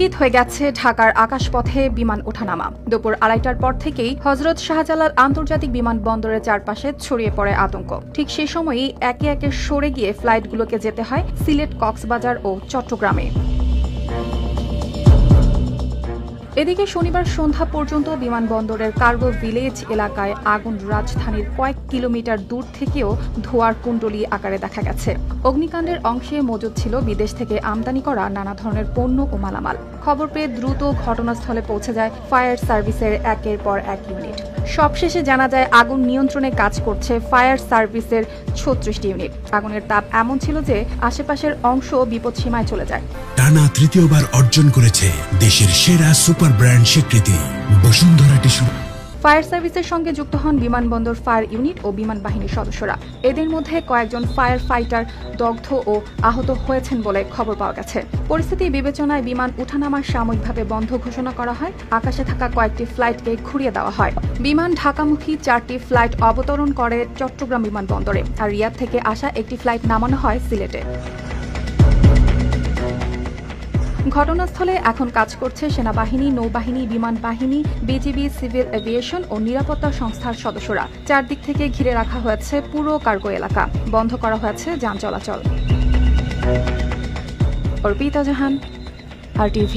স্থগিত হয়ে গেছে ঢাকার আকাশপথে বিমান ওঠানামা। দুপুর 2:30টার পর থেকেই হযরত শাহজালাল আন্তর্জাতিক বিমানবন্দরের চারপাশে ছড়িয়ে পড়ে আতঙ্ক। ঠিক সেই সময়ই একে একে সরে গিয়ে ফ্লাইটগুলোকে যেতে হয় সিলেট, কক্সবাজার ও চট্টগ্রামে। এদিকে শনিবার সন্ধ্যা পর্যন্ত বিমানবন্দরের কার্গো ভিলেজ এলাকায় আগুন রাজধানীর কয়েক কিলোমিটার দূর থেকেও ধোঁয়ার কুণ্ডলী আকারে দেখা গেছে। অগ্নিকাণ্ডের অংশে মজুদ ছিল বিদেশ থেকে আমদানি করা নানা ধরনের পণ্য ও মালামাল। খবর পেয়ে দ্রুত ঘটনাস্থলে পৌঁছে যায় ফায়ার সার্ভিসের একের পর এক ইউনিট। সবশেষে জানা যায় আগুন নিয়ন্ত্রণে কাজ করছে ফায়ার সার্ভিসের 36টি ইউনিট। আগুনের তাপ এমন ছিল যে আশেপাশের অংশ বিপদসীমায় চলে যায়। টানা তৃতীয়বার অর্জন করেছে দেশের সেরা সুপার ব্র্যান্ড স্বীকৃতি বসুন্ধরা টিস্যু। ফায়ার সার্ভিসের সঙ্গে যুক্ত হন বিমানবন্দর ফায়ার ইউনিট ও বিমান বাহিনীর সদস্যরা। এদের মধ্যে কয়েকজন ফায়ার ফাইটার দগ্ধ ও আহত হয়েছেন বলে খবর পাওয়া গেছে। পরিস্থিতি বিবেচনায় বিমান উঠানামা সাময়িকভাবে বন্ধ ঘোষণা করা হয়। আকাশে থাকা কয়েকটি ফ্লাইটকে ঘুরিয়ে দেওয়া হয়। বিমান ঢাকামুখী 4টি ফ্লাইট অবতরণ করে চট্টগ্রাম বিমানবন্দরে, আর রিয়াদ থেকে আসা একটি ফ্লাইট নামানো হয় সিলেটে। ঘটনাস্থলে এখন কাজ করছে সেনাবাহিনী, নৌবাহিনী, বিমান বাহিনী, বিজিবি, সিভিল এভিয়েশন ও নিরাপত্তা সংস্থার সদস্যরা। চারদিক থেকে ঘিরে রাখা হয়েছে পুরো কার্গো এলাকা। বন্ধ করা হয়েছে যান চলাচল। অর্পিতা জাহান, RTV।